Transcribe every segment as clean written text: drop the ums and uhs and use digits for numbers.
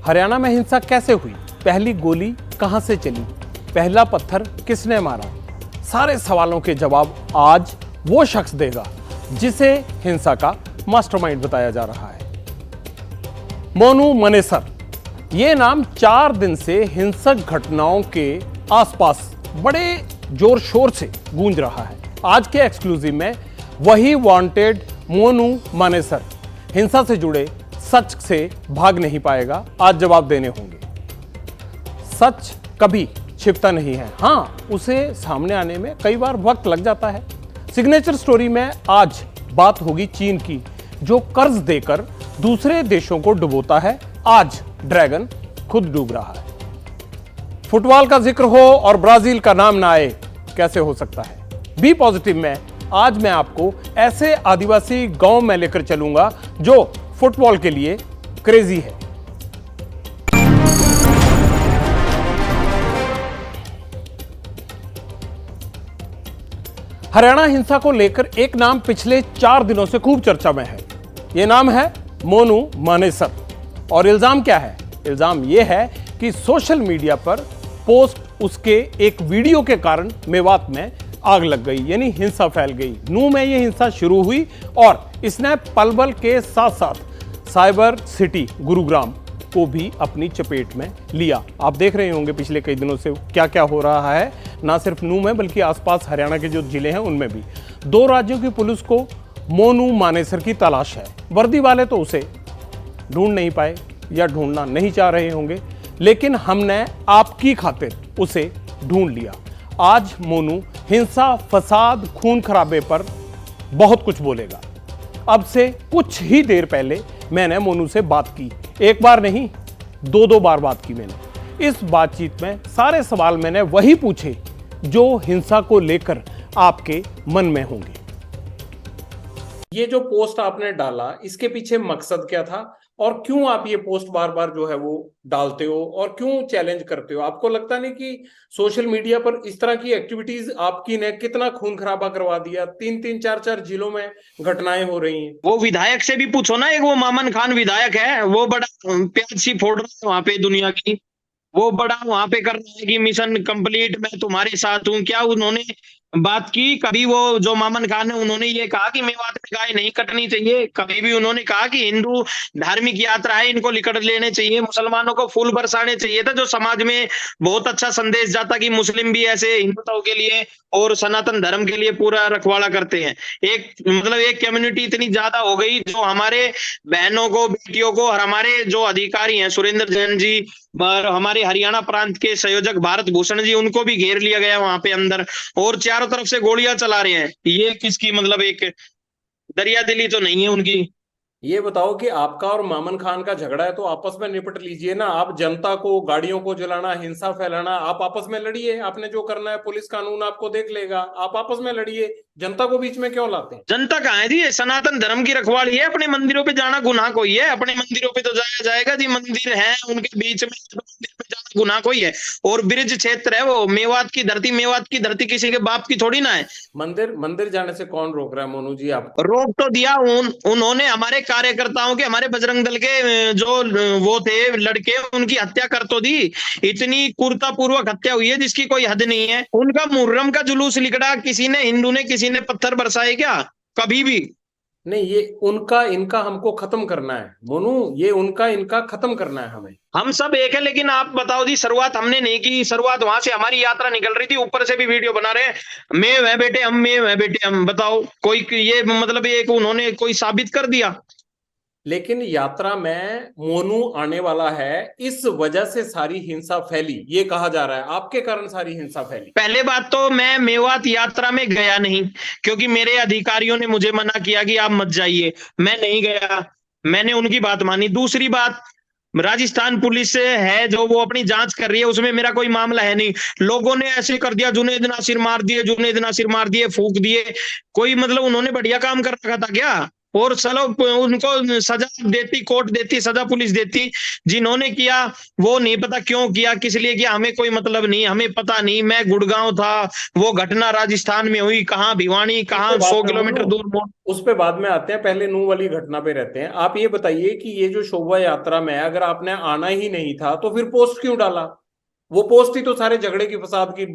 हरियाणा में हिंसा कैसे हुई, पहली गोली कहां से चली, पहला पत्थर किसने मारा, सारे सवालों के जवाब आज वो शख्स देगा जिसे हिंसा का मास्टरमाइंड बताया जा रहा है। मोनू मनेसर, ये नाम 4 दिन से हिंसक घटनाओं के आसपास बड़े जोर शोर से गूंज रहा है। आज के एक्सक्लूसिव में वही वांटेड मोनू मनेसर हिंसा से जुड़े सच से भाग नहीं पाएगा, आज जवाब देने होंगे। सच कभी छिपता नहीं है, हाँ उसे सामने आने में कई बार वक्त लग जाता है। सिग्नेचर स्टोरी में आज बात होगी चीन की, जो कर्ज देकर दूसरे देशों को डुबोता है। आज ड्रैगन खुद डूब रहा है। फुटबॉल का जिक्र हो और ब्राजील का नाम ना आए, कैसे हो सकता है। बी पॉजिटिव में आज मैं आपको ऐसे आदिवासी गांव में लेकर चलूंगा जो फुटबॉल के लिए क्रेजी है। हरियाणा हिंसा को लेकर एक नाम पिछले 4 दिनों से खूब चर्चा में है। यह नाम है मोनू मनेसर। और इल्जाम क्या है? इल्जाम यह है कि सोशल मीडिया पर पोस्ट उसके एक वीडियो के कारण मेवात में आग लग गई, यानी हिंसा फैल गई। नूह में यह हिंसा शुरू हुई और इसने पलवल के साथ साथ साइबर सिटी गुरुग्राम को भी अपनी चपेट में लिया। आप देख रहे होंगे पिछले कई दिनों से क्या क्या हो रहा है, ना सिर्फ नूह में बल्कि आसपास हरियाणा के जो जिले हैं उनमें भी। 2 राज्यों की पुलिस को मोनू मनेसर की तलाश है। वर्दी वाले तो उसे ढूंढ नहीं पाए या ढूंढना नहीं चाह रहे होंगे, लेकिन हमने आपकी खातिर उसे ढूंढ लिया। आज मोनू हिंसा, फसाद, खून खराबे पर बहुत कुछ बोलेगा। अब से कुछ ही देर पहले मैंने मोनू से बात की, एक बार नहीं 2 बार बात की मैंने। इस बातचीत में सारे सवाल मैंने वही पूछे जो हिंसा को लेकर आपके मन में होंगे। ये जो पोस्ट आपने डाला, इसके पीछे मकसद क्या था और क्यों आप ये पोस्ट बार बार जो है वो डालते हो और क्यों चैलेंज करते हो? आपको लगता नहीं कि सोशल मीडिया पर इस तरह की एक्टिविटीज आपकी ने कितना खून खराबा करवा दिया? 3-3, 4-4 जिलों में घटनाएं हो रही हैं। वो विधायक से भी पूछो ना, एक वो मामन खान विधायक है, वो बड़ा प्याज सी फोड़ रहा है वहां पे दुनिया की। वो बड़ा वहां पे कर रहा है कि मिशन कंप्लीट, मैं तुम्हारे साथ हूं। क्या उन्होंने बात की कभी? वो जो मामन खान है उन्होंने ये कहा कि मेवात में गाय नहीं कटनी चाहिए? कभी भी उन्होंने कहा कि हिंदू धार्मिक यात्रा है, इनको लिकड़ लेने चाहिए, मुसलमानों को फूल बरसाने चाहिए था, जो समाज में बहुत अच्छा संदेश जाता कि मुस्लिम भी ऐसे हिंदुत्व के लिए और सनातन धर्म के लिए पूरा रखवाला करते हैं। एक मतलब एक कम्युनिटी इतनी ज्यादा हो गई जो हमारे बहनों को, बेटियों को और हमारे जो अधिकारी हैं सुरेंद्र जैन जी और हमारे हरियाणा प्रांत के संयोजक भारत भूषण जी, उनको भी घेर लिया गया वहां पे अंदर और चारों तरफ से गोलियां चला रहे हैं। ये किसकी मतलब एक दरिया दिली तो नहीं है उनकी? ये बताओ कि आपका और मामन खान का झगड़ा है तो आपस में निपट लीजिए ना। आप जनता को, गाड़ियों को जलाना, हिंसा फैलाना, आप आपस में लड़िए। आपने जो करना है पुलिस कानून आपको देख लेगा, आप आपस में लड़िए। जनता को बीच में क्यों लाते हैं? जनता कहाँ है जी? सनातन धर्म की रखवाली है। अपने मंदिरों पे जाना गुनाह कोई है? अपने मंदिरों पे तो जाया जाएगा जी, मंदिर है उनके बीच में, मंदिर पे जाना गुनाह कोई है? और ब्रिज क्षेत्र है वो, मेवात की धरती, मेवात की धरती किसी के बाप की थोड़ी ना है। मंदिर जाने से कौन रोक रहा है मोनू जी? आप रोक तो दिया उन्होंने हमारे कार्यकर्ताओं के, हमारे बजरंग दल के जो वो थे लड़के, उनकी हत्या कर तो दी। इतनी क्रूरतापूर्वक हत्या हुई है जिसकी कोई हद नहीं है। उनका मुहर्रम का जुलूस निकला, किसी ने, हिंदू ने, किसी ने पत्थर बरसाए क्या कभी भी? नहीं, ये उनका इनका हमको खत्म करना है मोनू, ये उनका इनका खत्म करना है हमें। हम सब एक है, लेकिन आप बताओ जी, शुरुआत हमने नहीं की। शुरुआत वहां से हमारी यात्रा निकल रही थी, ऊपर से भी वीडियो बना रहे हैं मैं वह बेटे हम, मैं वह बेटे हम। बताओ कोई ये मतलब एक उन्होंने कोई साबित कर दिया? लेकिन यात्रा में मोनू आने वाला है, इस वजह से सारी हिंसा फैली, ये कहा जा रहा है। आपके कारण सारी हिंसा फैली। पहले बात तो मैं मेवात यात्रा में गया नहीं, क्योंकि मेरे अधिकारियों ने मुझे मना किया कि आप मत जाइए। मैं नहीं गया, मैंने उनकी बात मानी। दूसरी बात, राजस्थान पुलिस है जो वो अपनी जांच कर रही है, उसमें मेरा कोई मामला है नहीं। लोगों ने ऐसे कर दिया, जुनैद नासिर मार दिए, जुनैद नासिर मार दिए, फूंक दिए। कोई मतलब उन्होंने बढ़िया काम कर रखा था क्या? और चलो उनको सजा देती, कोर्ट देती, सजा पुलिस देती। जिन्होंने किया वो नहीं पता क्यों किया, किस लिए किया, हमें कोई मतलब नहीं, हमें पता नहीं। मैं गुड़गांव था, वो घटना राजस्थान में हुई, कहाँ भिवानी, उस पे कहाँ बाद 100 में मोनू, किलोमीटर दूर। उस पे बाद में आते हैं, पहले नूह वाली घटना पे रहते हैं। आप ये बताइए कि ये जो शोभा यात्रा में है, अगर आपने आना ही नहीं था तो फिर पोस्ट क्यों डाला? वो पोस्ट ही तो सारे झगड़े की फसाद की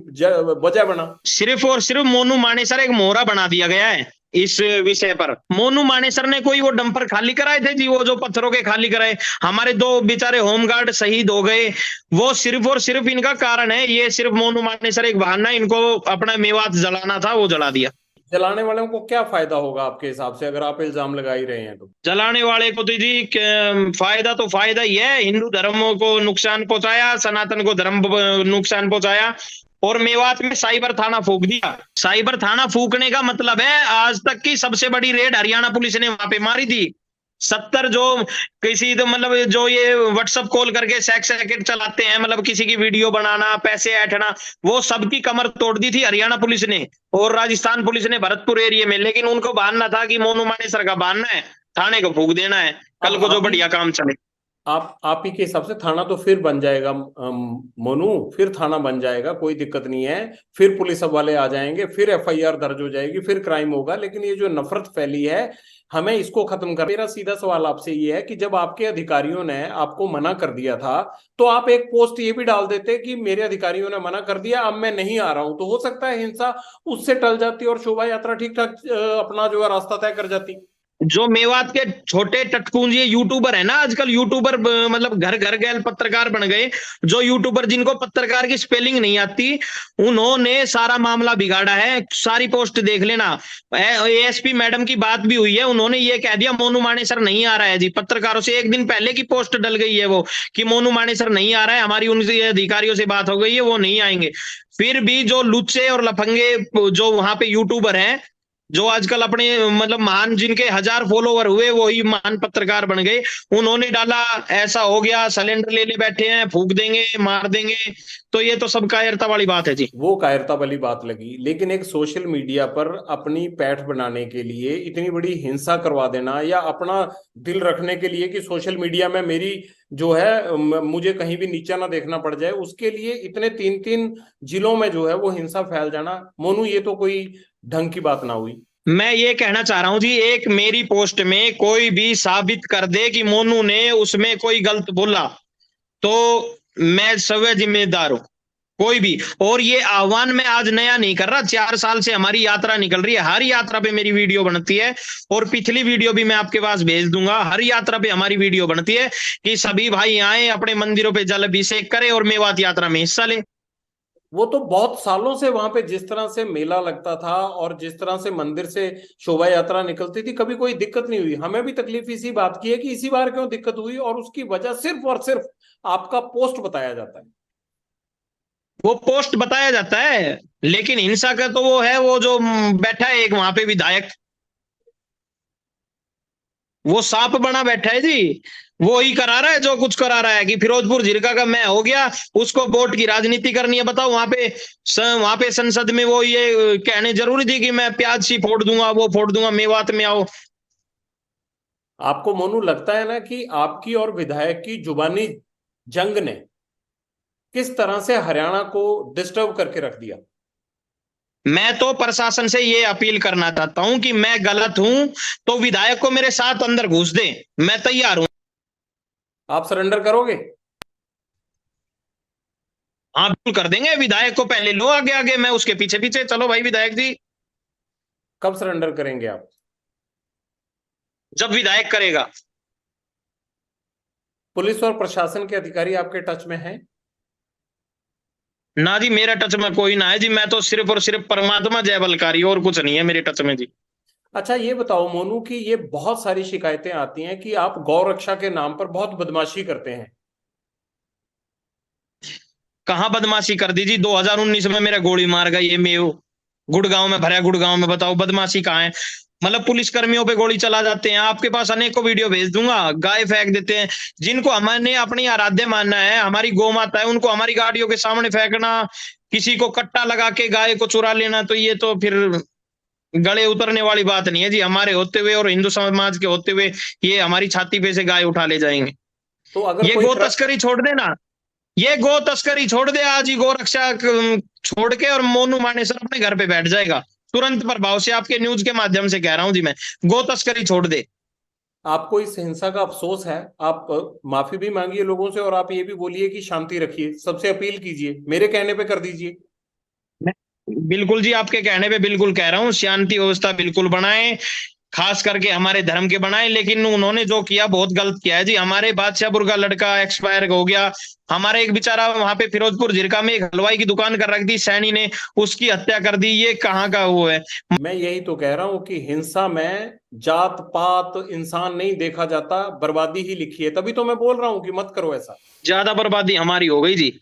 वजह बना। सिर्फ और सिर्फ मोनू मानेसर एक मोहरा बना दिया गया है इस विषय पर। मोनू मानेसर ने कोई वो डंपर खाली कराए थे जी, वो जो पत्थरों के खाली कराए, हमारे 2 बेचारे होमगार्ड शहीद हो गए। वो सिर्फ और सिर्फ इनका कारण है, ये सिर्फ मोनू मानेसर एक बहाना, इनको अपना मेवात जलाना था, वो जला दिया। जलाने वालों को क्या फायदा होगा आपके हिसाब से, अगर आप इल्जाम लगा ही रहे हैं तो? जलाने वाले को तो जी फायदा तो फायदा ही है, हिंदू धर्म को नुकसान पहुंचाया, सनातन को धर्म नुकसान पहुंचाया। और मेवात में साइबर थाना फूंक दिया। साइबर थाना फूकने का मतलब है आज तक की सबसे बड़ी रेड हरियाणा पुलिस ने वहां पे मारी थी। 70 जो किसी तो मतलब जो ये व्हाट्सएप कॉल करके सेक्स रैकेट चलाते हैं, मतलब किसी की वीडियो बनाना, पैसे ऐंठना, वो सबकी कमर तोड़ दी थी हरियाणा पुलिस ने और राजस्थान पुलिस ने भरतपुर एरिया में। लेकिन उनको बांधना था कि मोनू मानेसर का बांधना है, थाने को फूक देना है, कल अब को जो आप ही बढ़िया काम चले। आप ही के हिसाब से थाना तो फिर बन जाएगा मोनू, फिर थाना बन जाएगा, कोई दिक्कत नहीं है। फिर पुलिस वाले आ जाएंगे, फिर एफआईआर दर्ज हो जाएगी, फिर क्राइम होगा। लेकिन ये जो नफरत फैली है, हमें इसको खत्म कर। मेरा सीधा सवाल आपसे ये है कि जब आपके अधिकारियों ने आपको मना कर दिया था, तो आप एक पोस्ट ये भी डाल देते कि मेरे अधिकारियों ने मना कर दिया, अब मैं नहीं आ रहा हूं, तो हो सकता है हिंसा उससे टल जाती और शोभा यात्रा ठीक ठाक अपना जो है रास्ता तय कर जाती। जो मेवात के छोटे टटपूंजी यूट्यूबर है ना, आजकल यूट्यूबर मतलब घर घर गए पत्रकार बन गए। जो यूट्यूबर जिनको पत्रकार की स्पेलिंग नहीं आती, उन्होंने सारा मामला बिगाड़ा है। सारी पोस्ट देख लेना। एएसपी मैडम की बात भी हुई है, उन्होंने ये कह दिया मोनू मानेसर नहीं आ रहा है जी। पत्रकारों से एक दिन पहले की पोस्ट डल गई है वो, कि मोनू मानेसर नहीं आ रहा है, हमारी उनसे अधिकारियों से बात हो गई है, वो नहीं आएंगे। फिर भी जो लुच्चे और लफंगे जो वहां पे यूट्यूबर हैं, जो आजकल अपने मतलब महान, जिनके 1000 फॉलोवर हुए वही महान पत्रकार बन गए, उन्होंने डाला ऐसा हो गया, सिलेंडर ले ले बैठे हैं, फूक देंगे, मार देंगे। तो ये तो सब कायरता वाली बात है जी। वो कायरता वाली बात लगी, लेकिन एक सोशल मीडिया पर अपनी पैठ बनाने के लिए इतनी बड़ी हिंसा करवा देना, या अपना दिल रखने के लिए कि सोशल मीडिया में मेरी जो है मुझे कहीं भी नीचा ना देखना पड़ जाए, उसके लिए इतने 3-3 जिलों में जो है वो हिंसा फैल जाना, मोनू ये तो कोई ढंग की बात ना हुई। मैं ये कहना चाह रहा हूं जी, एक मेरी पोस्ट में कोई भी साबित कर दे कि मोनू ने उसमें कोई गलत बोला, तो मैं सवै जिम्मेदार हूं। कोई भी। और ये आह्वान मैं आज नया नहीं कर रहा, 4 साल से हमारी यात्रा निकल रही है, हर यात्रा पे मेरी वीडियो बनती है। और पिछली वीडियो भी मैं आपके पास भेज दूंगा। हर यात्रा पे हमारी वीडियो बनती है कि सभी भाई आए, अपने मंदिरों पे जल अभिषेक करें और मेवात यात्रा में हिस्सा लें। वो तो बहुत सालों से वहां पे जिस तरह से मेला लगता था और जिस तरह से मंदिर से शोभा यात्रा निकलती थी, कभी कोई दिक्कत नहीं हुई। हमें भी तकलीफ इसी बात की है कि इसी बार क्यों दिक्कत हुई, और उसकी वजह सिर्फ और सिर्फ आपका पोस्ट बताया जाता है। वो पोस्ट बताया जाता है, लेकिन हिंसा का तो वो है, वो जो बैठा है एक वहां पे विधायक, वो सांप बना बैठा है जी। वो ही करा रहा है जो कुछ करा रहा है, कि फिरोजपुर झिरका का मैं हो गया, उसको वोट की राजनीति करनी है। बताओ वहां पे संसद में वो ये कहने जरूरी थी कि मैं प्याज सी फोड़ दूंगा, वो फोड़ दूंगा, मेवात में आओ। आपको मोनू लगता है ना कि आपकी और विधायक की जुबानी जंग ने किस तरह से हरियाणा को डिस्टर्ब करके रख दिया? मैं तो प्रशासन से ये अपील करना चाहता हूं कि मैं गलत हूं तो विधायक को मेरे साथ अंदर घुस दे, मैं तैयार हूं। आप सरेंडर करोगे? हाँ बिल्कुल कर देंगे, विधायक को पहले लो आगे आगे, मैं उसके पीछे पीछे। चलो भाई विधायक जी। कब सरेंडर करेंगे आप? जब विधायक करेगा। पुलिस और प्रशासन के अधिकारी आपके टच में हैं? ना जी, मेरा टच में कोई ना है जी, मैं तो सिर्फ और सिर्फ परमात्मा जय बलकारी, और कुछ नहीं है मेरे टच में जी। अच्छा ये बताओ मोनू कि ये बहुत सारी शिकायतें आती हैं कि आप गौ रक्षा के नाम पर बहुत बदमाशी करते हैं। कहाँ बदमाशी कर दी जी? 2019 में मेरा गोली मार गया ये मेव, गुड़गांव में भरा, गुड़गांव में। बताओ बदमाशी कहाँ है? मतलब पुलिस कर्मियों पे गोली चला जाते हैं। आपके पास अनेकों वीडियो भेज दूंगा, गाय फेंक देते हैं। जिनको हमने अपनी आराध्य मानना है, हमारी गौ माता है, उनको हमारी गाड़ियों के सामने फेंकना, किसी को कट्टा लगा के गाय को चुरा लेना, तो ये तो फिर गले उतरने वाली बात नहीं है जी। हमारे होते हुए और हिंदू समाज के होते हुए ये हमारी छाती पे से गाय उठा ले जाएंगे। तो अगर ये कोई गो तस्करी छोड़ देना, ये गो तस्करी छोड़ दे आज ही, गो रक्षा छोड़ के, और मोनू मानेसर अपने घर पे बैठ जाएगा तुरंत प्रभाव से। आपके न्यूज के माध्यम से कह रहा हूं जी मैं, गो तस्करी छोड़ दे। आपको इस हिंसा का अफसोस है, आप माफी भी मांगिए लोगों से और आप ये भी बोलिए कि शांति रखिए, सबसे अपील कीजिए, मेरे कहने पे कर दीजिए। बिल्कुल जी, आपके कहने पे बिल्कुल कह रहा हूँ, शांति व्यवस्था बिल्कुल बनाए, खास करके हमारे धर्म के बनाए। लेकिन उन्होंने जो किया बहुत गलत किया है जी। हमारे बादशाहपुर का लड़का एक्सपायर हो गया, हमारे एक बेचारा वहां पे फिरोजपुर झिरका में एक हलवाई की दुकान कर रखी थी, सैनी ने उसकी हत्या कर दी। ये कहाँ का वो है? मैं यही तो कह रहा हूं कि हिंसा में जात पात इंसान नहीं देखा जाता, बर्बादी ही लिखी है, तभी तो मैं बोल रहा हूं कि मत करो ऐसा। ज्यादा बर्बादी हमारी हो गई जी।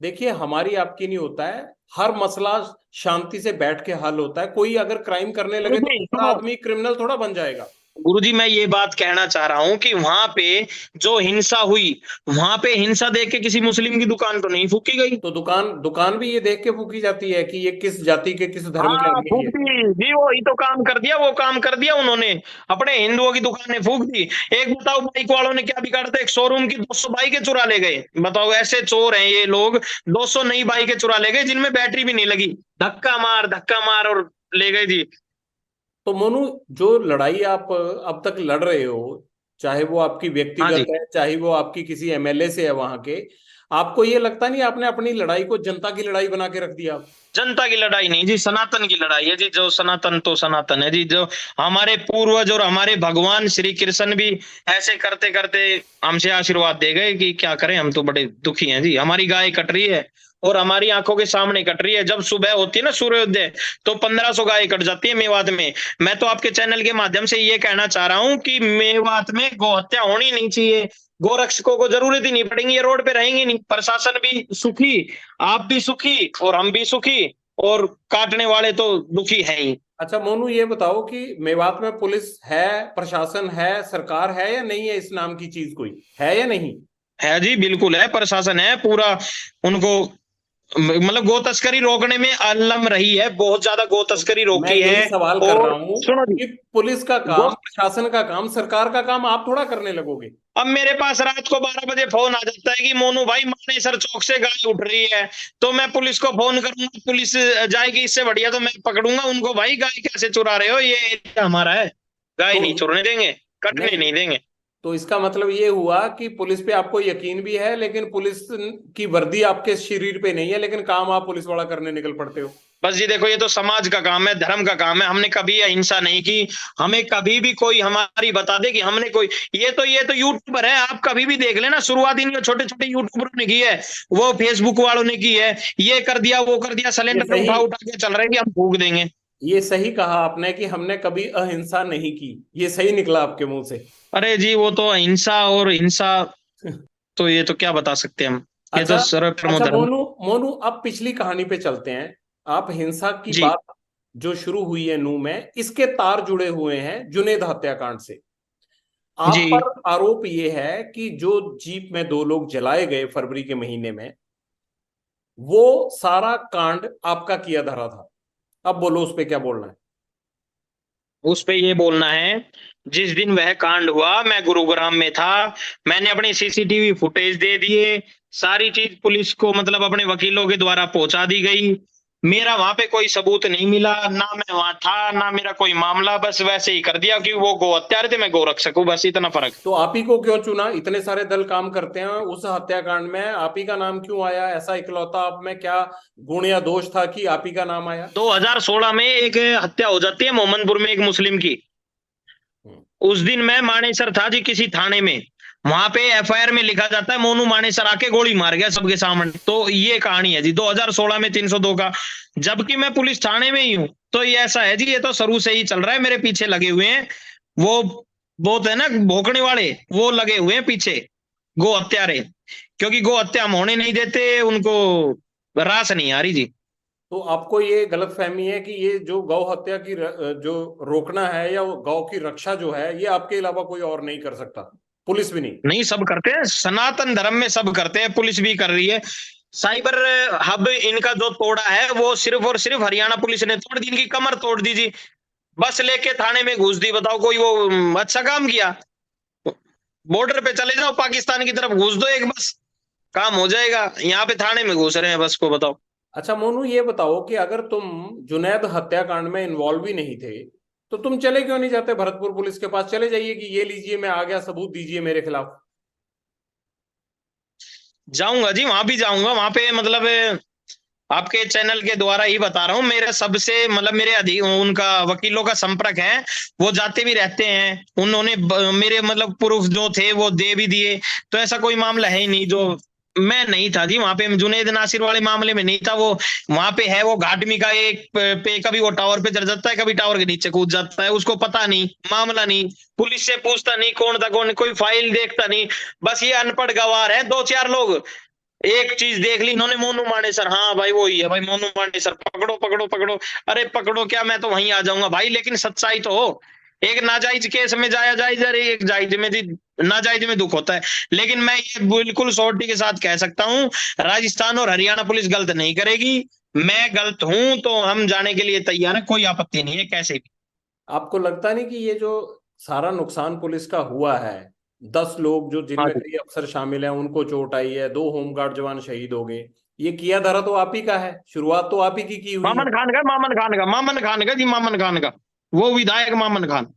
देखिए, हमारी आपकी नहीं होता है, हर मसला शांति से बैठ के हल होता है। कोई अगर क्राइम करने लगे तो दूसरा आदमी क्रिमिनल थोड़ा बन जाएगा। गुरुजी, मैं ये बात कहना चाह रहा हूं कि वहां पे जो हिंसा हुई, वहां पे हिंसा देख के किसी मुस्लिम की दुकान तो नहीं फूकी गई। तो दुकान दुकान भी ये देख के फूकी जाती है कि ये किस जाति के किस धर्म के हाँ आदमी फूक है। दी जी, वो ही तो काम कर दिया, वो काम कर दिया उन्होंने। अपने हिंदुओं की दुकानें फूक दी। एक बताओ, बाइक वालों ने क्या बिगाड़ा था? एक शोरूम की 200 बाइकें चुरा ले गए। बताओ, ऐसे चोर हैं ये लोग। 200 नई बाइकें चुरा ले गए जिनमें बैटरी भी नहीं लगी। धक्का मार और ले गए जी। तो मोनू, जो लड़ाई आप अब तक लड़ रहे हो, चाहे वो आपकी हाँ व्यक्तिगत जी। है, चाहे वो आपकी किसी एमएलए से है वहां के, आपको ये लगता नहीं आपने अपनी लड़ाई को जनता की लड़ाई बना के रख दिया? जनता की लड़ाई नहीं जी, सनातन की लड़ाई है जी। जो सनातन तो सनातन है जी। जो हमारे पूर्वज और हमारे भगवान श्री कृष्ण भी ऐसे करते करते हमसे आशीर्वाद दे गए कि क्या करें, हम तो बड़े दुखी हैं जी। हमारी गाय कट रही है और हमारी आंखों के सामने कट रही है। जब सुबह होती है ना सूर्योदय, तो 1500 गाय कट जाती है मेवात में। मैं तो आपके चैनल के माध्यम से ये कहना चाह रहा हूं कि मेवात में गौ हत्या होनी नहीं चाहिए। गोरक्षकों को जरूरत ही नहीं पड़ेगी, ये रोड पे रहेंगे नहीं। प्रशासन भी सुखी, आप भी सुखी और हम भी सुखी, और काटने वाले तो दुखी है ही। अच्छा मोनू, ये बताओ कि मेवात में पुलिस है, प्रशासन है, सरकार है या नहीं है? इस नाम की चीज कोई है या नहीं? है जी, बिल्कुल है, प्रशासन है पूरा। उनको मतलब गो तस्करी रोकने में अलम रही है, बहुत ज्यादा गो तो तस्करी मैं रोकी यही है। सवाल कर रहा और हूं सुनो जी, कि पुलिस का गो काम, प्रशासन का काम, सरकार का काम आप थोड़ा करने लगोगे। अब मेरे पास रात को 12 बजे फोन आ जाता है कि मोनू भाई मानेसर चौक से गाय उठ रही है, तो मैं पुलिस को फोन करूंगा, पुलिस जाएगी। इससे बढ़िया तो मैं पकड़ूंगा उनको, भाई गाय कैसे चुरा रहे हो, ये एरिया हमारा है, गाय तो नहीं चुरने देंगे, कटने नहीं, नहीं देंगे। तो इसका मतलब ये हुआ कि पुलिस पे आपको यकीन भी है, लेकिन पुलिस की वर्दी आपके शरीर पे नहीं है, लेकिन काम आप पुलिस वाला करने निकल पड़ते हो। बस जी देखो, ये तो समाज का काम है, धर्म का काम है। हमने कभी अहिंसा नहीं की। हमें कभी भी कोई हमारी बता दे कि हमने कोई, ये तो यूट्यूबर है, आप कभी भी देख लेना, शुरुआत इन छोटे छोटे यूट्यूबरों ने की है, वो फेसबुक वालों ने की है। ये कर दिया वो कर दिया, ये सिलेंडर सही उठा उठा के चल रहे हैं कि हम फूक देंगे। ये सही कहा आपने कि हमने कभी अहिंसा नहीं की, ये सही निकला आपके मुंह से। अरे जी, वो तो अहिंसा और हिंसा, तो ये तो क्या बता सकते हैं हम। ये अच्छा। तो सर्वधर्म अच्छा धर्म। मोनू, मोनू अब पिछली कहानी पे चलते हैं। आप हिंसा की जी बात जो शुरू हुई है नू में, इसके तार जुड़े हुए हैं जुनेद हत्याकांड से। आप जी पर आरोप ये है कि जो जीप में दो लोग जलाए गए फरवरी के महीने में, वो सारा कांड आपका किया धरा था। अब बोलो उस पे क्या बोलना है। उस पे ये बोलना है, जिस दिन वह कांड हुआ मैं गुरुग्राम में था। मैंने अपने सीसीटीवी फुटेज दे दिए, सारी चीज पुलिस को मतलब अपने वकीलों के द्वारा पहुंचा दी गई। मेरा वहां पे कोई सबूत नहीं मिला, ना मैं वहां था ना मेरा कोई मामला, बस वैसे ही कर दिया कि वो गो हत्यारे थे, मैं गो रक्षक हूं, बस इतना फर्क। तो आप ही को क्यों चुना? इतने सारे दल काम करते हैं, उस हत्याकांड में आप ही का नाम क्यों आया? ऐसा इकलौता आप में क्या गुण या दोष था कि आप ही का नाम आया? 2016 में एक हत्या हो जाती है मोहम्मदपुर में एक मुस्लिम की। उस दिन मैं मानेसर था जी किसी थाने में, वहां पे एफआईआर में लिखा जाता है मोनू मानेसर आके गोली मार गया सबके सामने। तो ये कहानी है जी 2016 में 302 का, जबकि मैं पुलिस थाने में ही हूँ। तो ये ऐसा है जी, ये तो शुरू से ही चल रहा है, मेरे पीछे लगे हुए हैं वो, बहुत है ना भोंकने वाले, वो लगे हुए हैं पीछे गो हत्यारे, क्योंकि गो हत्या हम होने नहीं देते, उनको रास नहीं आ रही जी। तो आपको ये गलतफहमी है कि ये जो गौ हत्या की जो रोकना है या वो गौ की रक्षा जो है, ये आपके अलावा कोई और नहीं कर सकता, पुलिस भी नहीं? नहीं, सब करते हैं, सनातन धर्म में सब करते हैं, पुलिस भी कर रही है। साइबर हब इनका जो तोड़ा है वो सिर्फ और सिर्फ हरियाणा पुलिस ने तोड़ दी, इनकी कमर तोड़ दी जी। बस लेके थाने में घुस दी। बताओ कोई वो अच्छा काम किया? बॉर्डर पे चले जाओ, पाकिस्तान की तरफ घुस दो एक बस, काम हो जाएगा। यहाँ पे थाने में घुस रहे हैं बस को, बताओ। अच्छा मोनू, ये बताओ कि अगर तुम जुनैद हत्याकांड में इन्वॉल्व ही नहीं थे तो तुम चले क्यों नहीं जाते भरतपुर पुलिस के पास? चले जाइए कि ये लीजिए मैं आ गया, सबूत दीजिए मेरे खिलाफ। जाऊंगा जी, वहां भी जाऊंगा। वहां पे मतलब आपके चैनल के द्वारा ही बता रहा हूँ, मेरे सबसे मतलब मेरे अधिक उनका वकीलों का संपर्क है, वो जाते भी रहते हैं। उन्होंने मेरे मतलब प्रूफ जो थे वो दे भी दिए। तो ऐसा कोई मामला है ही नहीं जो मैं नहीं था जी वहां पे। जुनेद नासिर वाले मामले में नहीं था वो। वहां पे है वो घाटमी का एक पे कभी वो टावर पे चढ़ जाता है, कभी टावर के नीचे कूद जाता है, उसको पता नहीं, मामला नहीं, पुलिस से पूछता नहीं कौन था कौन, कोई फाइल देखता नहीं। बस ये अनपढ़ गवार है दो चार लोग, एक चीज देख ली इन्होंने, मोनू मानेसर, हाँ भाई वही है भाई मोनू मानेसर, पकड़ो पकड़ो पकड़ो। अरे पकड़ो क्या, मैं तो वहीं आ जाऊंगा भाई, लेकिन सच्चाई तो हो। एक नाजायज केस में जाया जायज, अरे एक जायज में नाजायज में दुख होता है। लेकिन मैं ये बिल्कुल श्योरिटी के साथ कह सकता हूँ, राजस्थान और हरियाणा पुलिस गलत नहीं करेगी। मैं गलत हूं तो हम जाने के लिए तैयार है, कोई आपत्ति नहीं है कैसे भी। आपको लगता नहीं कि ये जो सारा नुकसान पुलिस का हुआ है, 10 लोग जो हाँ जिनमें जी। कई अफसर शामिल हैं उनको चोट आई है, 2 होमगार्ड जवान शहीद हो गए, ये किया धरा तो आप ही का है, शुरुआत तो आप ही की हुई है। मामन खान का, मामन खान का जी, मामन खान का, वो विधायक मामन खान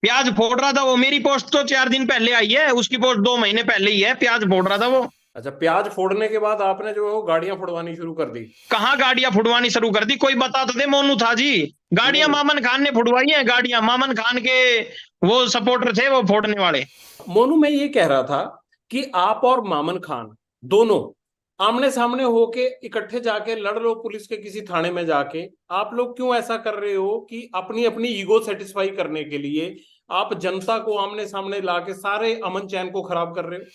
प्याज फोड़ रहा था। वो मेरी पोस्ट तो 4 दिन पहले आई है, उसकी पोस्ट 2 महीने पहले ही है। प्याज फोड़ रहा था वो। अच्छा, प्याज फोड़ने के बाद आपने जो है वो गाड़ियां फोड़वानी शुरू कर दी? कहाँ गाड़ियां फुड़वानी शुरू कर दी? कोई बता तो दे। मोनू था जी, गाड़ियां नहीं, मामन खान ने फुड़वाई हैं, गाड़ियां मामन खान के वो सपोर्टर थे वो फोड़ने वाले। मोनू मैं ये कह रहा था कि आप और मामन खान दोनों आमने सामने होके इकट्ठे जाके लड़ लो पुलिस के किसी थाने में जाके। आप लोग क्यों ऐसा कर रहे हो कि अपनी अपनी ईगो सेटिस्फाई करने के लिए आप जनता को आमने सामने लाके सारे अमन चैन को खराब कर रहे हो?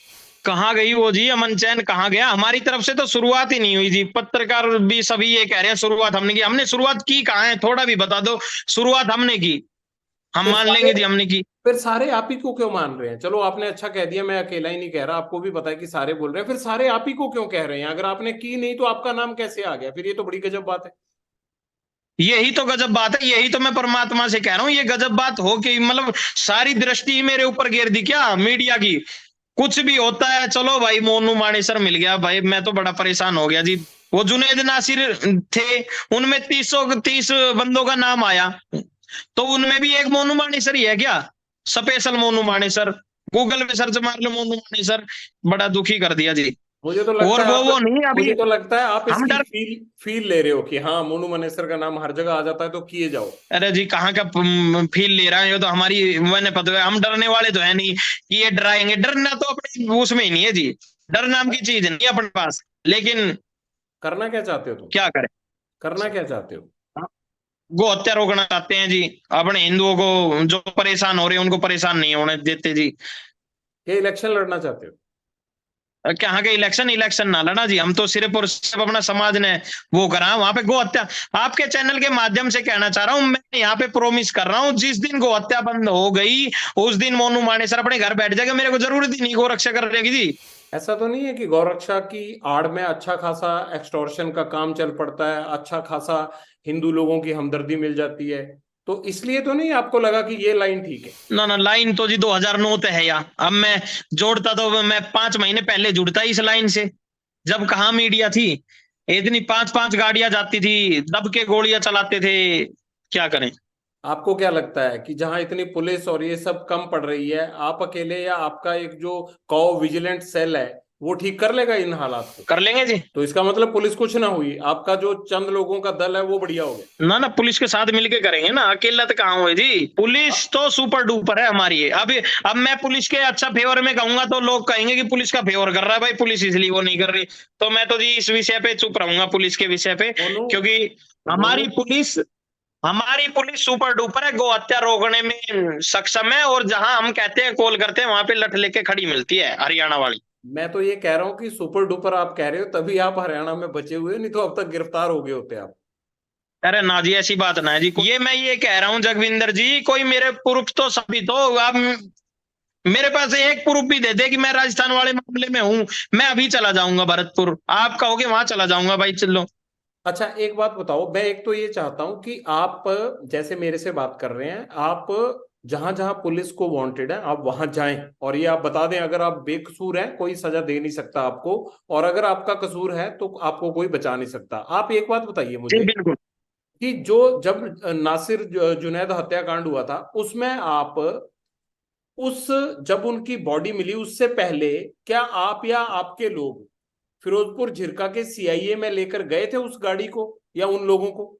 कहाँ गई वो जी अमन चैन, कहाँ गया? हमारी तरफ से तो शुरुआत ही नहीं हुई जी। पत्रकार भी सभी ये कह रहे हैं शुरुआत हमने की। हमने शुरुआत की कहाँ है, थोड़ा भी बता दो। शुरुआत हमने की, हम फिर मान सारे लेंगे जी हमने की। फिर सारे आप ही को क्यों मान रहे हैं? चलो आपने अच्छा कह दिया, मैं अकेला ही नहीं कह रहा, आपको भी पता है कि सारे बोल रहे हैं, फिर सारे आप ही को क्यों कह रहे हैं? अगर आपने की नहीं तो आपका नाम कैसे आ गया? फिर ये तो बड़ी गजब बात है। यही तो गजब बात है, यही तो मैं परमात्मा से कह रहा हूँ, ये गजब बात हो कि मतलब सारी दृष्टि ही मेरे ऊपर गिर दी क्या मीडिया की? कुछ भी होता है चलो भाई, मोनू मानेसर मिल गया भाई, मैं तो बड़ा परेशान हो गया जी। वो जुनेद नासिर थे, उनमें 30 बंदों का नाम आया, तो उनमें भी एक मोनू मानेसर ही है क्या? स्पेशल मोनू मानेसर, गूगल में सर्च मार लो मोनू मानेसर। बड़ा दुखी कर दिया जी। मुझे तो लगता और है आप वो नहीं अभी, मुझे तो लगता है आप हम इसकी डर, फील फील ले रहे हो कि हाँ मोनू मनेसर का नाम हर जगह आ जाता है तो किए जाओ। अरे जी कहाँ का फील ले रहा है? ये तो हमारी मैंने पता है, हम डरने वाले तो है नहीं कि ये डराएंगे। डरना तो अपने उसमें ही नहीं है जी, डर नाम की चीज नहीं है अपने पास। लेकिन करना क्या चाहते हो तुम? क्या करें? करना क्या चाहते हो? गो हत्या रोकना चाहते हैं जी। अपने हिंदुओं को जो परेशान हो रहे हैं उनको परेशान नहीं होने देते जी। ये इलेक्शन लड़ना चाहते हो? कहाँ के इलेक्शन? इलेक्शन ना लड़ा जी, हम तो सिर्फ और सिर्फ अपना समाज ने वो करा वहां पे गो हत्या। आपके चैनल के माध्यम से कहना चाह रहा हूँ, मैं यहाँ पे प्रोमिस कर रहा हूँ, जिस दिन गो हत्या बंद हो गई उस दिन मोनू मानेसर अपने घर बैठ जाएगा, मेरे को जरूरत ही नहीं गो रक्षा करने की जी। ऐसा तो नहीं है कि गौरक्षा की आड़ में अच्छा खासा एक्सटॉर्शन का काम चल पड़ता है, अच्छा खासा हिंदू लोगों की हमदर्दी मिल जाती है, तो इसलिए तो नहीं आपको लगा कि ये लाइन ठीक है? ना ना, लाइन तो जी 2009 ते है यार। अब मैं जोड़ता तो मैं 5 महीने पहले जुड़ता इस लाइन से, जब कहाँ मीडिया थी। इतनी 5-5 गाड़ियां जाती थी, दब के गोलियां चलाते थे, क्या करें? आपको क्या लगता है कि जहां इतनी पुलिस और ये सब कम पड़ रही है, आप अकेले या आपका एक जो कॉ विजिलेंट सेल है वो ठीक कर लेगा इन हालात को? कर लेंगे जी। तो इसका मतलब पुलिस कुछ ना हुई, आपका जो चंद लोगों का दल है वो बढ़िया हो गया। ना ना, पुलिस के साथ मिलके करेंगे ना, अकेला तो कहाँ हुए जी। पुलिस तो सुपर डुपर है हमारी। अब मैं पुलिस के अच्छा फेवर में कहूंगा तो लोग कहेंगे कि पुलिस का फेवर कर रहा है भाई, पुलिस इसलिए वो नहीं कर रही। तो मैं तो जी इस विषय पे चुप रहूंगा, पुलिस के विषय पे, मोनू क्योंकि मोनू हमारी पुलिस हमारी पुलिस सुपर डुपर है, गो हत्या रोकने में सक्षम है। और जहां हम कहते हैं कॉल करते हैं वहां पे लठ लेके खड़ी मिलती है, हरियाणा वाली। मैं तो ये कह रहा हूँ कि सुपर डुपर आप कह रहे हो तभी आप हरियाणा में बचे हुए, नहीं तो अब तक गिरफ्तार हो गए होते आप। अरे ना जी, ऐसी बात ना है जी। ये मैं ये कह रहा हूँ जगविंदर जी, कोई मेरे प्रूफ तो साबित हो। आप मेरे पास एक प्रूफ भी दे दे कि मैं राजस्थान वाले मामले में हूं, मैं अभी चला जाऊंगा भरतपुर। आप कहोगे वहां चला जाऊंगा भाई, चलो। अच्छा एक बात बताओ, मैं एक तो ये चाहता हूं कि आप जैसे मेरे से बात कर रहे हैं, आप जहां जहां पुलिस को वांटेड है आप वहां जाएं, और ये आप बता दें अगर आप बेकसूर हैं कोई सजा दे नहीं सकता आपको, और अगर आपका कसूर है तो आपको कोई बचा नहीं सकता। आप एक बात बताइए जी मुझे बिल्कुल। कि जो जब नासिर जुनैद हत्याकांड हुआ था उसमें आप उस जब उनकी बॉडी मिली उससे पहले क्या आप या आपके लोग फिरोजपुर झिरका के सीआईए में लेकर गए थे उस गाड़ी को या उन लोगों को?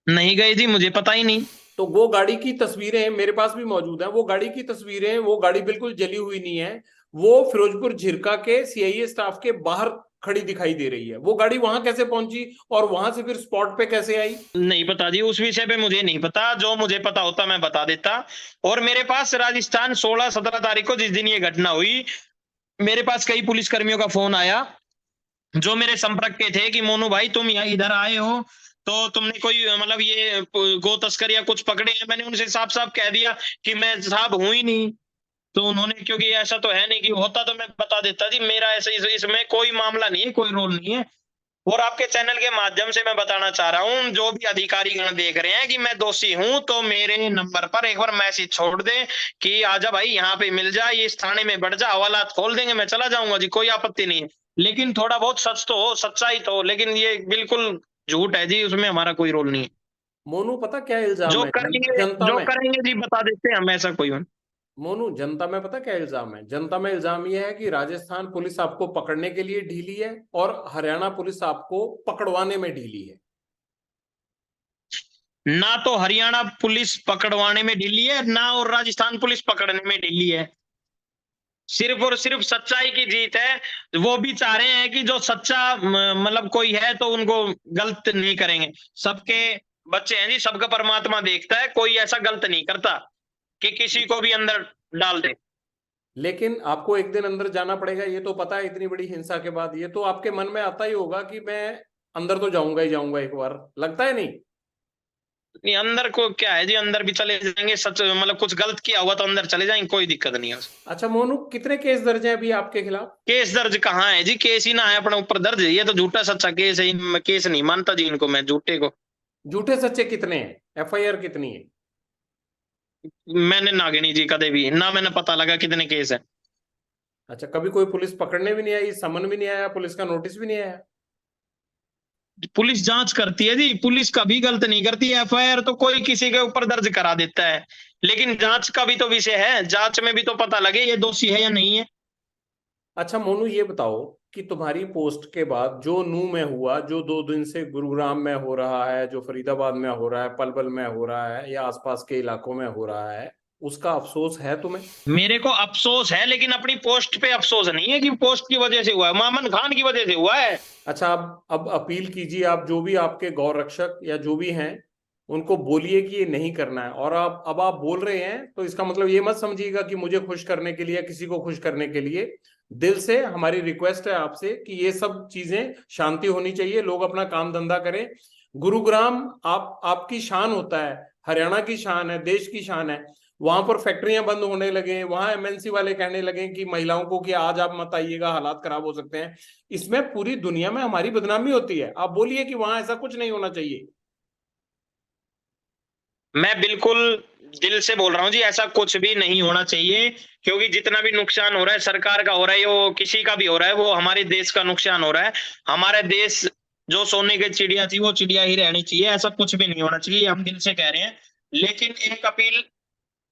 नहीं गए जी, मुझे पता ही नहीं। तो वो गाड़ी की तस्वीरें मेरे पास भी मौजूद हैं, वो गाड़ी की तस्वीरें, वो गाड़ी बिल्कुल जली हुई नहीं है, वो फिरोजपुर झिरका के सीआईए स्टाफ के बाहर खड़ी दिखाई दे रही है। वो गाड़ी वहां कैसे पहुंची और वहां से फिर स्पॉट पे कैसे आई? नहीं पता जी, उस विषय पे मुझे नहीं पता, जो मुझे पता होता मैं बता देता। और मेरे पास राजस्थान 16-17 तारीख को जिस दिन ये घटना हुई, मेरे पास कई पुलिस कर्मियों का फोन आया जो मेरे संपर्क के थे कि मोनू भाई तुम यहाँ इधर आए हो तो तुमने कोई मतलब ये गो तस्कर या कुछ पकड़े हैं। मैंने उनसे साफ साफ कह दिया कि मैं साहब हूं ही नहीं। तो उन्होंने, क्योंकि ऐसा तो है नहीं, कि होता तो मैं बता देता जी, मेरा ऐसा इसमें कोई मामला नहीं है, कोई रोल नहीं है। और आपके चैनल के माध्यम से मैं बताना चाह रहा हूं, जो भी अधिकारी गण देख रहे हैं कि मैं दोषी हूं, तो मेरे नंबर पर एक बार मैसेज छोड़ दे कि आजा भाई यहाँ पे मिल जा, इस थाने में बढ़ जा, हवालात खोल देंगे, मैं चला जाऊंगा जी, कोई आपत्ति नहीं है। लेकिन थोड़ा बहुत सच तो हो, सच्चाई तो हो, लेकिन ये बिल्कुल झूठ है जी, उसमें हमारा कोई रोल नहीं है। मोनू पता क्या इल्जाम जो है करेंगे जनता जो में? करेंगे जी बता देते हैं हम, ऐसा कोई मोनू जनता में पता क्या इल्जाम है? जनता में इल्जाम यह है कि राजस्थान पुलिस आपको पकड़ने के लिए ढीली है और हरियाणा पुलिस आपको पकड़वाने में ढीली है। ना तो हरियाणा पुलिस पकड़वाने में ढीली है, ना और राजस्थान पुलिस पकड़ने में ढीली है। सिर्फ और सिर्फ सच्चाई की जीत है। वो भी चाह रहे हैं कि जो सच्चा मतलब कोई है तो उनको गलत नहीं करेंगे। सबके बच्चे हैं जी, सबका परमात्मा देखता है, कोई ऐसा गलत नहीं करता कि किसी को भी अंदर डाल दे। लेकिन आपको एक दिन अंदर जाना पड़ेगा, ये तो पता है। इतनी बड़ी हिंसा के बाद ये तो आपके मन में आता ही होगा कि मैं अंदर तो जाऊंगा ही जाऊंगा एक बार, लगता है नहीं? नहीं, अंदर को क्या है जी, अंदर भी चले जाएंगे, सच मतलब कुछ गलत किया हुआ तो अंदर चले जाएंगे, कोई दिक्कत नहीं है उसमें। अच्छा मोनू, कितने केस दर्ज हैं अभी आपके खिलाफ? केस दर्ज कहाँ है जी, केस ही ना है अपने ऊपर दर्ज, ये तो झूठा सच्चा केस है, केस नहीं मानता जी इनको मैं, झूठे को। झूठे सच्चे कितने हैं? एफआईआर कितनी है? मैंने ना गिनी जी कदे भी ना, मैंने पता लगा कितने केस है। अच्छा, कभी कोई पुलिस पकड़ने भी नहीं आई, समन भी नहीं आया, पुलिस का नोटिस भी नहीं आया? पुलिस जांच करती है जी, पुलिस कभी गलत नहीं करती। एफआईआर तो कोई किसी के ऊपर दर्ज करा देता है, लेकिन जांच का भी तो विषय है, जांच में भी तो पता लगे ये दोषी है या नहीं है। अच्छा मोनू, ये बताओ कि तुम्हारी पोस्ट के बाद जो नू में हुआ, जो 2 दिन से गुरुग्राम में हो रहा है, जो फरीदाबाद में हो रहा है, पलवल में हो रहा है या आसपास के इलाकों में हो रहा है, उसका अफसोस है तुम्हें? मेरे को अफसोस है, लेकिन अपनी पोस्ट पे अफसोस नहीं है कि पोस्ट की वजह से हुआ है, मामन खान की वजह से हुआ है। अच्छा, अब अपील कीजिए, आप जो भी आपके गौ रक्षक या जो भी हैं उनको बोलिए कि ये नहीं करना है। और आप अब आप बोल रहे हैं तो इसका मतलब ये मत समझिएगा कि मुझे खुश करने के लिए या किसी को खुश करने के लिए। दिल से हमारी रिक्वेस्ट है आपसे कि ये सब चीजें शांति होनी चाहिए, लोग अपना काम धंधा करें। गुरुग्राम आपकी शान होता है, हरियाणा की शान है, देश की शान है। वहां पर फैक्ट्रियां बंद होने लगे, वहां एमएनसी वाले कहने लगे कि महिलाओं को कि आज आप मत आइएगा, हालात खराब हो सकते हैं। इसमें पूरी दुनिया में हमारी बदनामी होती है। आप बोलिए कि वहां ऐसा कुछ नहीं होना चाहिए। मैं बिल्कुल दिल से बोल रहा हूँ जी, ऐसा कुछ भी नहीं होना चाहिए, क्योंकि जितना भी नुकसान हो रहा है सरकार का हो रहा है, वो किसी का भी हो रहा है, वो हमारे देश का नुकसान हो रहा है। हमारे देश जो सोने की चिड़िया थी वो चिड़िया ही रहनी चाहिए, ऐसा कुछ भी नहीं होना चाहिए, हम दिल से कह रहे हैं। लेकिन एक अपील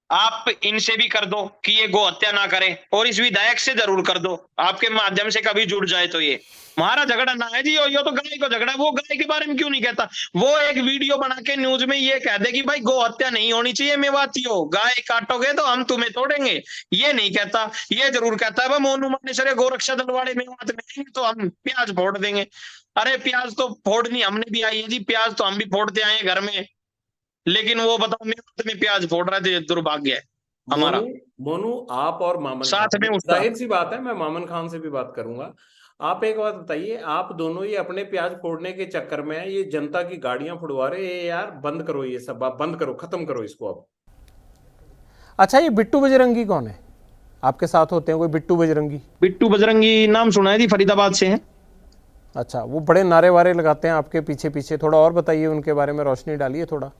आप इनसे भी कर दो कि ये गो हत्या ना करें, और इस विधायक से जरूर कर दो, आपके माध्यम से कभी जुड़ जाए तो। ये हमारा झगड़ा ना है जी, ये तो गाय को झगड़ा है, वो गाय के बारे में क्यों नहीं कहता? वो एक वीडियो बना के न्यूज में ये कह दे कि भाई गो हत्या नहीं होनी चाहिए, मेवातियों गाय काटोगे तो हम तुम्हें तोड़ेंगे, ये नहीं कहता। ये जरूर कहता है मोनू मानेसर गोरक्षा दल वाले मेवात में आएंगे तो हम प्याज फोड़ देंगे। अरे प्याज तो फोड़नी हमने भी आई है जी, प्याज तो हम भी फोड़ते आए हैं घर में, लेकिन वो बताओ मेवात में प्याज फोड़ रहा है, दुर्भाग्य है मोनू, हमारा। मोनू, आप और मामन साथ खान, में उसका। जाहिर सी बात है मैं मामन खान से भी बात करूंगा। आप एक बात बताइए, आप दोनों ही अपने प्याज फोड़ने के चक्कर में ये जनता की गाड़ियां फुड़वा रहे हैं। यार बंद करो, ये सब आप बंद करो, खत्म करो इसको अब। अच्छा, ये बिट्टू बजरंगी कौन है? आपके साथ होते हैं कोई बिट्टू बजरंगी? बिट्टू बजरंगी नाम सुना है जी, फरीदाबाद से हैं। अच्छा, वो बड़े नारे वारे लगाते हैं आपके पीछे पीछे, थोड़ा और बताइए उनके बारे में, रोशनी डालिए थोड़ा।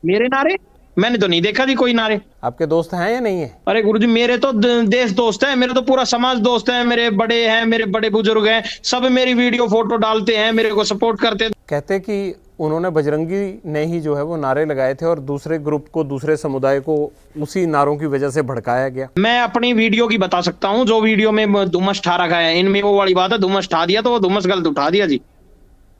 मेरे नारे मैंने तो नहीं देखा जी कोई नारे। आपके दोस्त हैं या नहीं है? अरे गुरुजी मेरे तो देश दोस्त है, मेरे तो पूरा समाज दोस्त है, मेरे बड़े हैं, मेरे बड़े बुजुर्ग हैं, सब मेरी वीडियो फोटो डालते हैं, मेरे को सपोर्ट करते हैं। कहते कि उन्होंने बजरंगी ने ही जो है वो नारे लगाए थे और दूसरे ग्रुप को, दूसरे समुदाय को उसी नारों की वजह से भड़काया गया। मैं अपनी वीडियो की बता सकता हूँ, जो वीडियो में धुमस ठा रखा है, इनमें वो वाली बात है, धुमस ठा दिया तो वो धुमस गलत उठा दिया जी।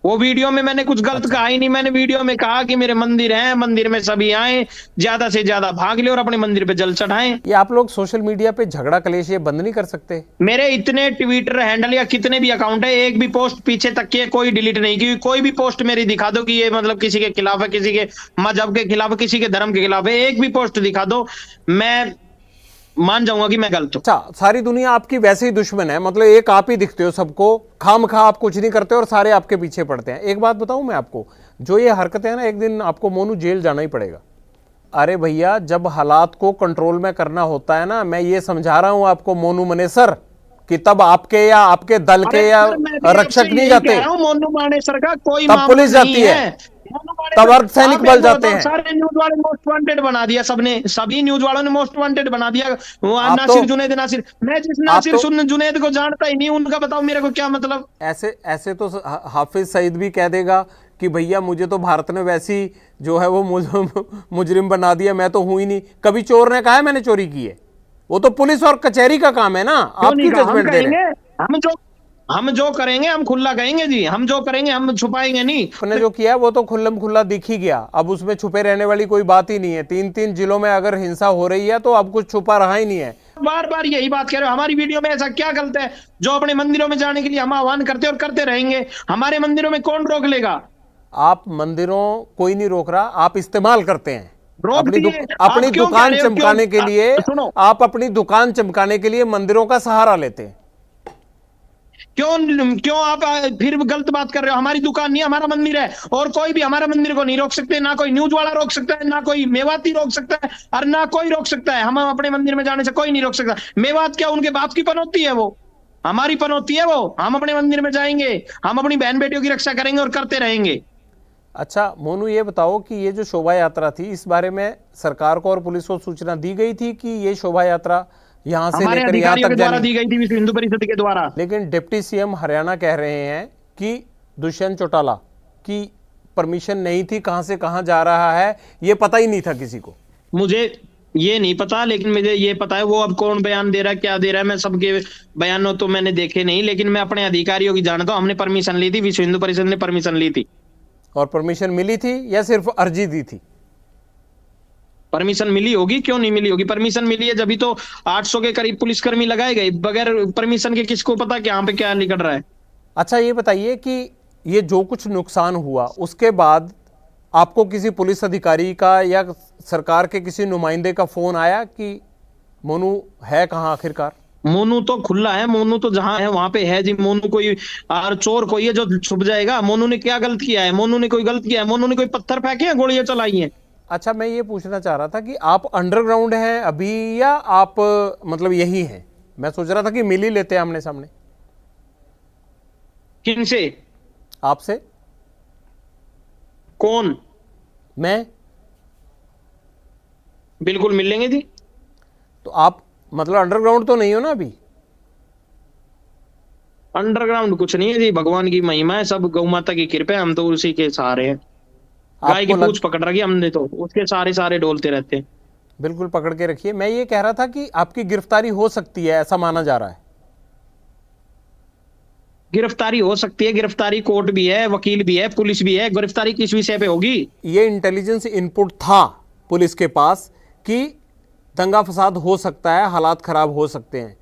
वो वीडियो में मैंने कुछ गलत कहा ही नहीं, मैंने वीडियो में कहा कि मेरे मंदिर हैं, मंदिर में सभी आए, ज्यादा से ज्यादा भाग ले और अपने मंदिर पे जल चढ़ाएं। ये आप लोग सोशल मीडिया पे झगड़ा कलेश ये बंद नहीं कर सकते? मेरे इतने ट्विटर हैंडल या कितने भी अकाउंट है, एक भी पोस्ट पीछे तक की कोई डिलीट नहीं की। कोई भी पोस्ट मेरी दिखा दो कि ये मतलब किसी के खिलाफ है, किसी के मजहब के खिलाफ है, किसी के धर्म के खिलाफ है, एक भी पोस्ट दिखा दो, मैं मान जाऊंगा कि मैं गलत हूं। अच्छा, सारी दुनिया आपकी वैसे ही दुश्मन है, मतलब एक आप ही दिखते हो सबको, खामखा आप कुछ नहीं करते और सारे आपके पीछे पड़ते हैं। एक बात बताऊं मैं आपको, जो ये हरकतें हैं ना, एक दिन आपको मोनू जेल जाना ही पड़ेगा। अरे भैया, जब हालात को कंट्रोल में करना होता है ना, मैं ये समझा रहा हूं आपको मोनू मनेसर, कि तब आपके या आपके दल के या रक्षक नहीं जाते, मोनू मानेसर का कोई तब पुलिस जाती है, तब अर्धसैनिक बल जाते हैं। सारे न्यूज वाले मोस्ट वांटेड बना दिया सबने, सभी न्यूज वालों ने मोस्ट वांटेड बना दिया। नासिर जुनैद, नासिर, मैं जिस नासिर जुनैद को जानता ही नहीं, उनका बताओ मेरे को क्या मतलब। ऐसे तो हाफिज सईद भी कह देगा कि भैया मुझे तो भारत ने वैसी जो है वो मुजरिम बना दिया, मैं तो हूं ही नहीं। कभी चोर ने कहा है मैंने चोरी की है? वो तो पुलिस और कचहरी का काम है ना, आपकी जजमेंट दे रहे हैं। हम जो करेंगे हम खुला कहेंगे जी, हम जो करेंगे हम छुपाएंगे नहीं। आपने जो किया वो तो खुल्लम खुल्ला दिख ही गया, अब उसमें छुपे रहने वाली कोई बात ही नहीं है। 3 जिलों में अगर हिंसा हो रही है तो अब कुछ छुपा रहा ही नहीं है। बार बार यही बात कह रहे हो, हमारी वीडियो में ऐसा क्या गलत है जो अपने मंदिरों में जाने के लिए हम आह्वान करते और करते रहेंगे? हमारे मंदिरों में कौन रोक लेगा? आप मंदिरों कोई नहीं रोक रहा, आप इस्तेमाल करते हैं अपनी दुकान चमकाने के लिए। आप अपनी दुकान चमकाने के लिए मंदिरों का सहारा लेते हैं। क्यों आप फिर गलत बात कर रहे हो? हमारी दुकान नहीं, हमारा मंदिर है, और कोई भी हमारे मंदिर को नहीं रोक सकते, ना कोई न्यूज वाला रोक सकता है, ना कोई मेवाती रोक सकता है, और ना कोई रोक सकता है। हम अपने मंदिर में जाने से कोई नहीं रोक सकता। मेवात क्या उनके बाप की पनौती है? वो हमारी पनौती है। वो हम अपने मंदिर में जाएंगे, हम अपनी बहन बेटियों की रक्षा करेंगे और करते रहेंगे। अच्छा मोनू, ये बताओ कि ये जो शोभा यात्रा थी, इस बारे में सरकार को और पुलिस को सूचना दी गई थी कि ये शोभा यात्रा यहाँ से लेकर यहाँ तक द्वारा दी गई थी, विश्व हिंदू परिषद के द्वारा। लेकिन डिप्टी सीएम हरियाणा कह रहे हैं कि दुष्यंत चौटाला की परमिशन नहीं थी, कहां से कहां जा रहा है ये पता ही नहीं था किसी को। मुझे ये नहीं पता, लेकिन मुझे ये पता है वो अब कौन बयान दे रहा है, क्या दे रहा है। मैं सबके बयानों तो मैंने देखे नहीं, लेकिन मैं अपने अधिकारियों की जानता हूं। हमने परमिशन ली थी, विश्व हिंदू परिषद ने परमिशन ली थी। और परमिशन मिली थी या सिर्फ अर्जी दी थी? परमिशन मिली होगी, क्यों नहीं मिली होगी? परमिशन मिली है जब तो 800 के करीब पुलिसकर्मी लगाए गए। बगैर परमिशन के किसको पता कि यहाँ पे क्या निकल रहा है? अच्छा ये बताइए कि ये जो कुछ नुकसान हुआ उसके बाद आपको किसी पुलिस अधिकारी का या सरकार के किसी नुमाइंदे का फोन आया कि मोनू है कहाँ आखिरकार? मोनू तो खुला है, मोनू तो जहां है वहां पे है जी। मोनू कोई और चोर कोई है जो छुप जाएगा? मोनू ने क्या गलत किया है? मोनू ने कोई गलत किया है? मोनू ने कोई पत्थर फेंके हैं, गोलियां चलाई हैं? अच्छा, मैं ये पूछना चाह रहा था कि आप अंडरग्राउंड हैं अभी या आप मतलब यही हैं? मैं सोच रहा था कि मिल ही लेते हैं आमने सामने। किनसे? आपसे। कौन? मैं। बिल्कुल मिल लेंगे जी। तो आप मतलब अंडरग्राउंड तो नहीं हो ना अभी? अंडरग्राउंड कुछ नहीं है जी, भगवान की महिमा है, सब गौ माता की कृपा है, हम तो उसी के सहारे हैं। गाय की पूंछ पकड़ रखी हमने तो उसके सारे डोलते रहते हैं। बिल्कुल पकड़ के रखिए। मैं ये कह रहा था कि आपकी गिरफ्तारी हो सकती है, ऐसा माना जा रहा है। गिरफ्तारी हो सकती है, गिरफ्तारी कोर्ट भी है, वकील भी है, पुलिस भी है। गिरफ्तारी किस विषय पे होगी? ये इंटेलिजेंस इनपुट था पुलिस के पास कि दंगा फसाद हो सकता है, हालात खराब हो सकते हैं।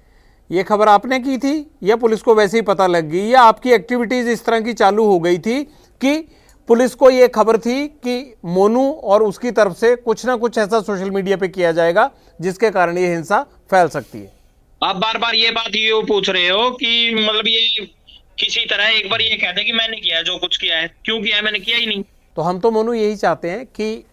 ये खबर आपने की थी या पुलिस को वैसे ही पता लग गई, या आपकी एक्टिविटीज इस तरह की चालू हो गई थी कि पुलिस को ये खबर थी कि मोनू और उसकी तरफ से कुछ ना कुछ ऐसा सोशल मीडिया पे किया जाएगा जिसके कारण ये हिंसा फैल सकती है? आप बार बार ये बात ये पूछ रहे हो कि मतलब ये किसी तरह एक बार ये कहते कि मैंने किया है, जो कुछ किया है। क्यों किया है? मैंने किया ही नहीं। तो हम तो मोनू यही चाहते हैं कि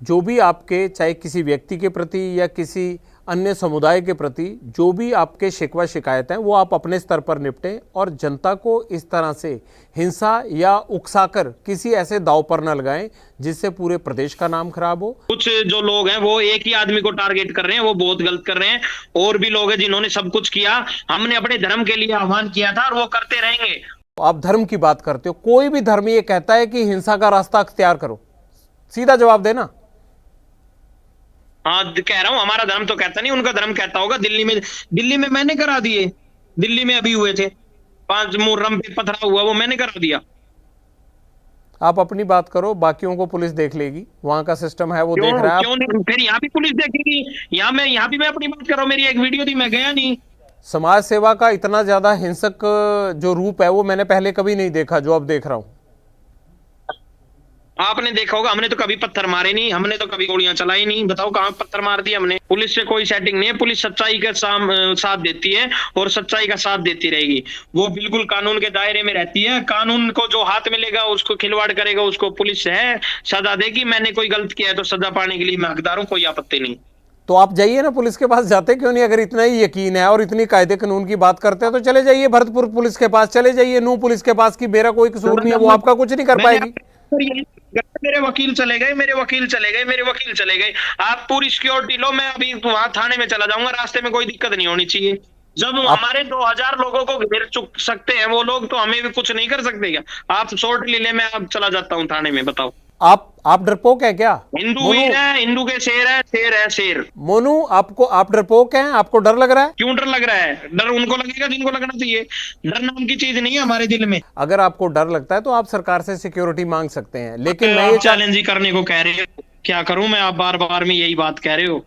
जो भी आपके चाहे किसी व्यक्ति के प्रति या किसी अन्य समुदाय के प्रति जो भी आपके शिकवा शिकायत हैं वो आप अपने स्तर पर निपटें और जनता को इस तरह से हिंसा या उकसाकर किसी ऐसे दांव पर न लगाएं जिससे पूरे प्रदेश का नाम खराब हो। कुछ जो लोग हैं वो एक ही आदमी को टारगेट कर रहे हैं, वो बहुत गलत कर रहे हैं। और भी लोग हैं जिन्होंने सब कुछ किया, हमने अपने धर्म के लिए आह्वान किया था और वो करते रहेंगे। आप धर्म की बात करते हो, कोई भी धर्म ये कहता है कि हिंसा का रास्ता अख्तियार करो? सीधा जवाब देना। हाँ, कह रहा हूं हमारा धर्म तो कहता नहीं, उनका धर्म कहता होगा। दिल्ली में मैंने करा दिए, दिल्ली में अभी हुए थे 5 मुहर्रम पे पथरा हुआ, वो मैंने करा दिया। आप अपनी बात करो, बाकियों को पुलिस देख लेगी, वहां का सिस्टम है वो देख रहा है। क्यों नहीं? फिर यहाँ भी पुलिस देखेगी। यहाँ भी मैं अपनी बात कर रहा हूँ, मेरी एक वीडियो थी, मैं गया नहीं। समाज सेवा का इतना ज्यादा हिंसक जो रूप है वो मैंने पहले कभी नहीं देखा जो अब देख रहा हूं। आपने देखा होगा, हमने तो कभी पत्थर मारे नहीं, हमने तो कभी गोलियां चलाई नहीं। बताओ कहां पत्थर मार दिया हमने? पुलिस से कोई सेटिंग नहीं है। पुलिस सच्चाई का साथ देती है और सच्चाई का साथ देती रहेगी। वो बिल्कुल कानून के दायरे में रहती है। कानून को जो हाथ मिलेगा उसको खिलवाड़ करेगा, उसको पुलिस है सजा देगी। मैंने कोई गलत किया है तो सजा पाने के लिए मैं हकदार हूं, कोई आपत्ति नहीं। तो आप जाइए ना पुलिस के पास, जाते क्यों नहीं? अगर इतना ही यकीन है और इतनी कायदे कानून की बात करते हैं तो चले जाइए भरतपुर पुलिस के पास, चले जाइए नूह पुलिस के पास कि मेरा कोई कसूर नहीं है, वो आपका कुछ नहीं कर पाएगी। मेरे वकील चले गए, मेरे वकील चले गए। आप पूरी सिक्योरिटी लो, मैं अभी वहां थाने में चला जाऊंगा। रास्ते में कोई दिक्कत नहीं होनी चाहिए। जब हमारे 2000 लोगों को घेर चुक सकते हैं वो लोग, तो हमें भी कुछ नहीं कर सकते क्या? आप शॉर्ट ले, मैं अब चला जाता हूँ थाने में। बताओ आप डरपोक है क्या? हिंदू वीर है, हिंदू के शेर है, शेर है शेर। मोनू, आप डरपोक हैं? आपको डर लग रहा है? क्यों डर लग रहा है? डर उनको लगेगा जिनको लगना चाहिए। डर नाम की चीज नहीं है हमारे दिल में। अगर आपको डर लगता है तो आप सरकार से सिक्योरिटी मांग सकते हैं, लेकिन मैं ये चैलेंज ही करने को कह रहे हो, क्या करूं मैं? आप बार बार में यही बात कह रहे हो।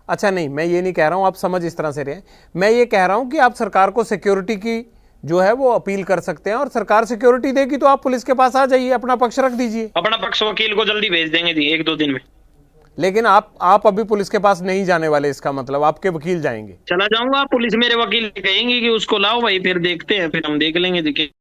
अच्छा नहीं, मैं ये नहीं कह रहा हूं, आप समझ इस तरह से रहे। मैं ये कह रहा हूं कि आप सरकार को सिक्योरिटी की जो है वो अपील कर सकते हैं और सरकार सिक्योरिटी देगी तो आप पुलिस के पास आ जाइए, अपना पक्ष रख दीजिए। अपना पक्ष वकील को जल्दी भेज देंगे जी, 1-2 दिन में। लेकिन आप अभी पुलिस के पास नहीं जाने वाले, इसका मतलब आपके वकील जाएंगे? चला जाऊंगा, पुलिस मेरे वकील कहेंगे कि उसको लाओ भाई, फिर देखते हैं, फिर हम देख लेंगे। देखिए